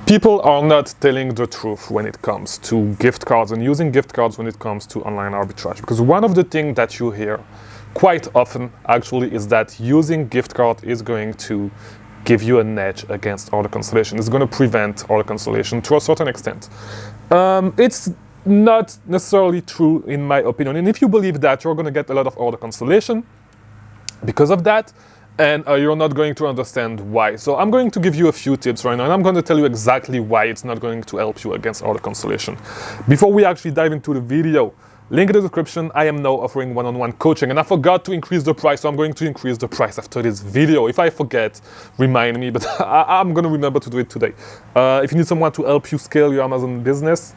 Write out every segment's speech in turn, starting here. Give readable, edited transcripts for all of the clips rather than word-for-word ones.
People are not telling the truth when it comes to gift cards and using gift cards when it comes to online arbitrage. Because one of the things that you hear quite often actually is that using gift card is going to give you an edge against order cancellation. It's going to prevent order cancellation to a certain extent. It's not necessarily true in my opinion. And if you believe that, you're going to get a lot of order cancellation because of that. And you're not going to understand why. So I'm going to give you a few tips right now, and I'm going to tell you exactly why it's not going to help you against order cancellation. Before we actually dive into the video, link in the description, I am now offering one-on-one coaching, and I forgot to increase the price, so I'm going to increase the price after this video. If I forget, remind me, but I'm going to remember to do it today. If you need someone to help you scale your Amazon business,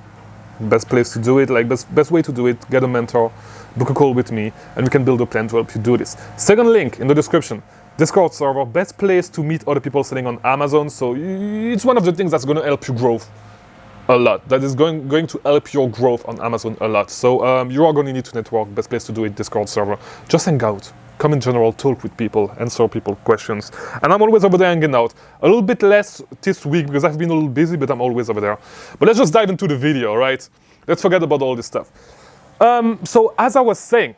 best place to do it, like best way to do it, get a mentor, book a call with me, and we can build a plan to help you do this. Second link in the description. Discord server, best place to meet other people selling on Amazon. So it's one of the things that's going to help you grow a lot. That is going to help your growth on Amazon a lot. So you are going to need to network. Best place to do it, Discord server. Just hang out. Come in general, talk with people, answer people questions. And I'm always over there hanging out. A little bit less this week because I've been a little busy, but I'm always over there. But let's just dive into the video, right? Let's forget about all this stuff. So as I was saying,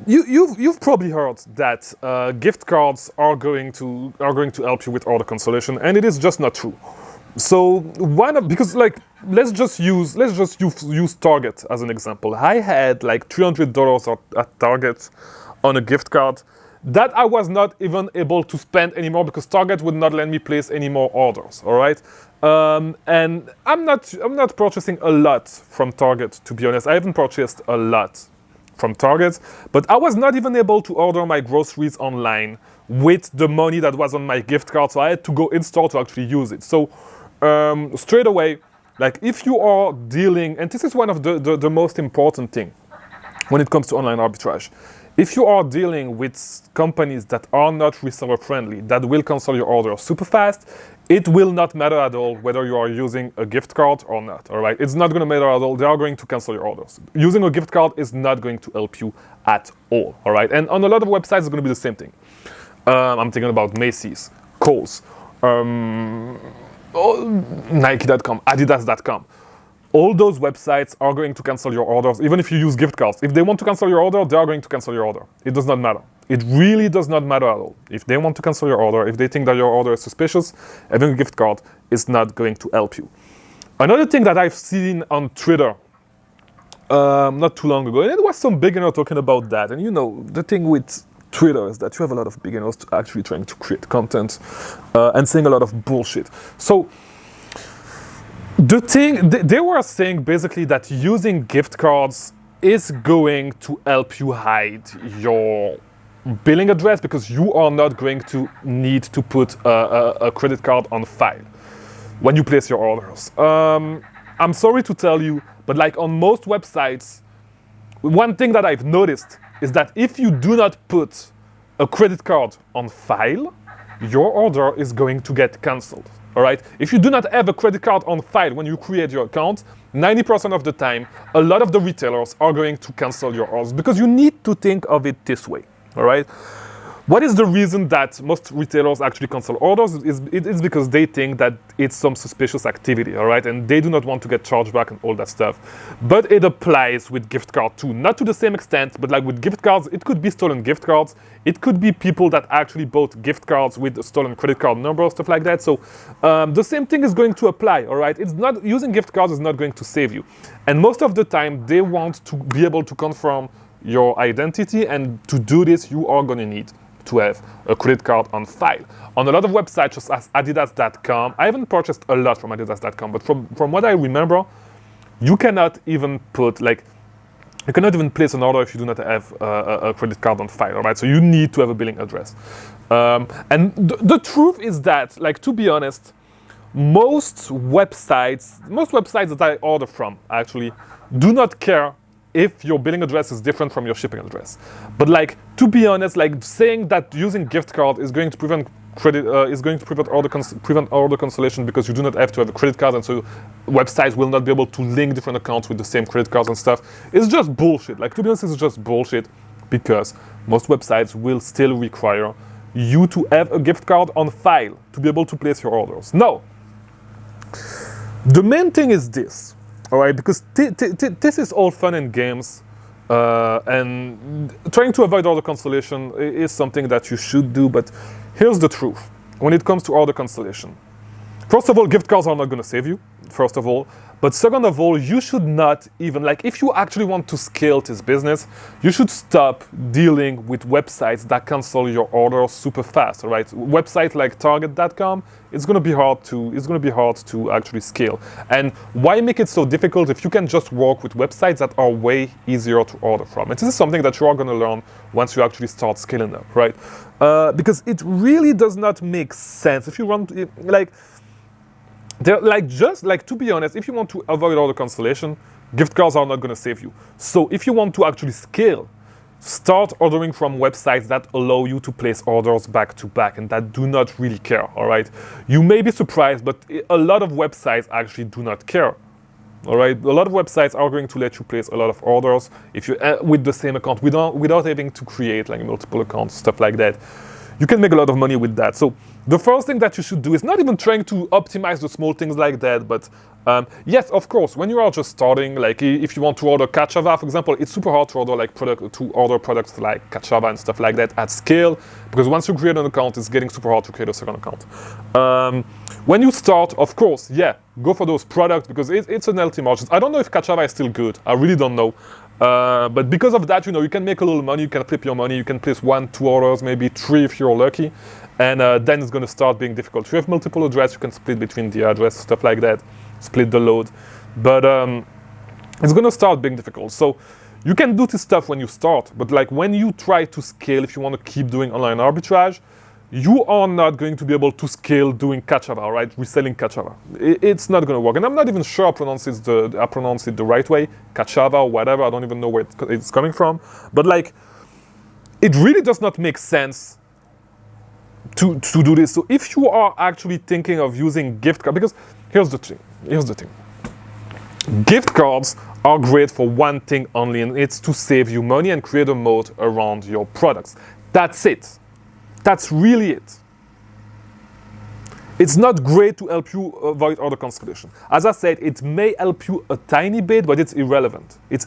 You've probably heard that gift cards are going to help you with order cancellation, and it is just not true. So because let's just use Target as an example. I had like $300 at Target on a gift card that I was not even able to spend anymore because Target would not let me place any more orders. All right, and I'm not purchasing a lot from Target, to be honest. I haven't purchased a lot from Target, but I was not even able to order my groceries online with the money that was on my gift card, so I had to go in store to actually use it. So straight away, like if you are dealing, and this is one of the most important thing when it comes to online arbitrage, if you are dealing with companies that are not reseller friendly, that will cancel your order super fast, it will not matter at all whether you are using a gift card or not, all right? It's not going to matter at all. They are going to cancel your orders. Using a gift card is not going to help you at all, all right? And on a lot of websites, it's going to be the same thing. I'm thinking about Macy's, Kohl's, Nike.com, Adidas.com. All those websites are going to cancel your orders, even if you use gift cards. If they want to cancel your order, they are going to cancel your order. It does not matter. It really does not matter at all. If they want to cancel your order, if they think that your order is suspicious, having a gift card is not going to help you. Another thing that I've seen on Twitter not too long ago, and it was some beginner talking about that. And you know, the thing with Twitter is that you have a lot of beginners actually trying to create content and saying a lot of bullshit. So the thing, they were saying basically that using gift cards is going to help you hide your billing address because you are not going to need to put a credit card on file when you place your orders. I'm sorry to tell you, but like on most websites, one thing that I've noticed is that if you do not put a credit card on file, your order is going to get cancelled. All right. If you do not have a credit card on file when you create your account, 90% of the time, a lot of the retailers are going to cancel your orders because you need to think of it this way. All right. What is the reason that most retailers actually cancel orders? It's because they think that it's some suspicious activity, all right? And they do not want to get charged back and all that stuff. But it applies with gift card too. Not to the same extent, but like with gift cards, it could be stolen gift cards. It could be people that actually bought gift cards with a stolen credit card number, stuff like that. So the same thing is going to apply, all right? It's not, using gift cards is not going to save you. And most of the time, they want to be able to confirm your identity. And to do this, you are going to need to have a credit card on file. On a lot of websites, just as Adidas.com, I haven't purchased a lot from Adidas.com, but from what I remember, you cannot even put, like, you cannot even place an order if you do not have a credit card on file, all right? So you need to have a billing address. And the truth is that, like, to be honest, most websites that I order from, actually, do not care if your billing address is different from your shipping address. But like, to be honest, like saying that using gift card is going to prevent order cancellation because you do not have to have a credit card, and so websites will not be able to link different accounts with the same credit cards and stuff. It's just bullshit. Like, to be honest, it's just bullshit because most websites will still require you to have a gift card on file to be able to place your orders. No. The main thing is this, all right, because this is all fun and games, and trying to avoid order cancellation is something that you should do, but here's the truth. When it comes to order cancellation, first of all, gift cards are not going to save you, first of all. But second of all, you should not even, like, if you actually want to scale this business, you should stop dealing with websites that cancel your orders super fast, all right? Website like Target.com, it's going to be hard to actually scale. And why make it so difficult if you can just work with websites that are way easier to order from? And this is something that you are going to learn once you actually start scaling up, right? Because it really does not make sense if you want, like, to be honest, if you want to avoid order cancellation, gift cards are not going to save you. So if you want to actually scale, start ordering from websites that allow you to place orders back to back and that do not really care, all right? You may be surprised, but a lot of websites actually do not care, all right? A lot of websites are going to let you place a lot of orders if you with the same account without having to create like multiple accounts, stuff like that. You can make a lot of money with that. So the first thing that you should do is not even trying to optimize the small things like that, but yes, of course, when you are just starting, like if you want to order Kachava, for example, it's super hard to order like products like Kachava and stuff like that at scale, because once you create an account, it's getting super hard to create a second account. When you start, of course, yeah, go for those products because it's an healthy margin. I don't know if Kachava is still good. I really don't know. But because of that, you can make a little money, you can flip your money, you can place 1, 2 orders, maybe 3 if you're lucky, and then it's going to start being difficult. If you have multiple addresses, you can split between the address, stuff like that, split the load, but it's going to start being difficult. So you can do this stuff when you start, but like when you try to scale, if you want to keep doing online arbitrage, you are not going to be able to scale doing Kachava, right? Reselling Kachava. It's not going to work. And I'm not even sure I pronounce it the right way. Kachava or whatever. I don't even know where it's coming from. But like, it really does not make sense to do this. So if you are actually thinking of using gift cards, because here's the thing. Gift cards are great for one thing only, and it's to save you money and create a moat around your products. That's it. That's really it. It's not great to help you avoid order cancellation. As I said, it may help you a tiny bit, but it's irrelevant. It's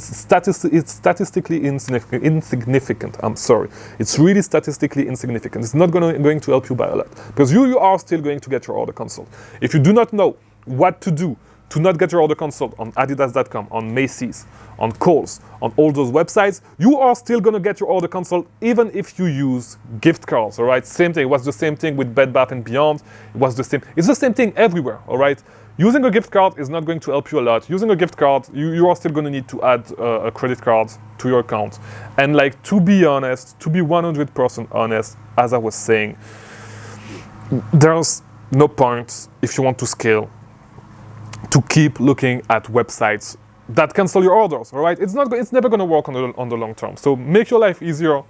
statistically insignificant. I'm sorry. It's really statistically insignificant. It's not going to help you by a lot, because you are still going to get your order cancelled. If you do not know what to do to not get your order cancelled on Adidas.com, on Macy's, on Kohl's, on all those websites, you are still going to get your order cancelled even if you use gift cards, all right? Same thing. It was the same thing with Bed Bath & Beyond. It was the same. It's the same thing everywhere, all right? Using a gift card is not going to help you a lot. Using a gift card, you are still going to need to add a credit card to your account. And like, to be honest, to be 100% honest, as I was saying, there's no point if you want to scale to keep looking at websites that cancel your orders, all right? It's never going to work on the long term. So make your life easier.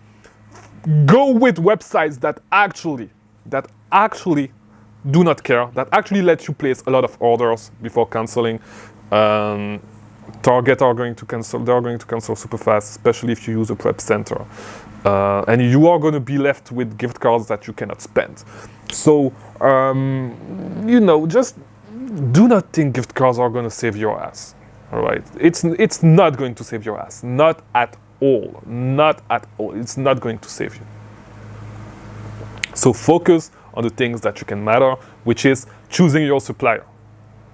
Go with websites that actually do not care, that actually let you place a lot of orders before canceling. Target are going to cancel. They are going to cancel super fast, especially if you use a prep center, and you are going to be left with gift cards that you cannot spend. So just do not think gift cards are going to save your ass, all right? It's not going to save your ass, not at all, not at all. It's not going to save you. So focus on the things that you can matter, which is choosing your supplier,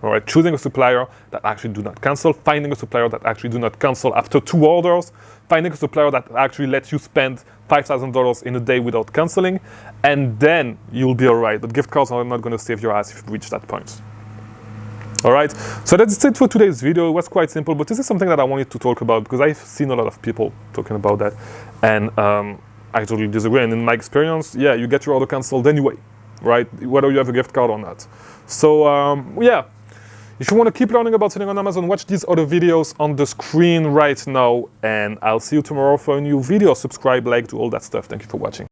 all right? Choosing a supplier that actually do not cancel, finding a supplier that actually do not cancel after 2 orders, finding a supplier that actually lets you spend $5,000 in a day without canceling, and then you'll be all right. But gift cards are not going to save your ass if you reach that point. All right, so that's it for today's video. It was quite simple, but this is something that I wanted to talk about because I've seen a lot of people talking about that, and I totally disagree. And in my experience, yeah, you get your order canceled anyway, right? Whether you have a gift card or not. So yeah, if you want to keep learning about selling on Amazon, watch these other videos on the screen right now, and I'll see you tomorrow for a new video. Subscribe, like, do all that stuff. Thank you for watching.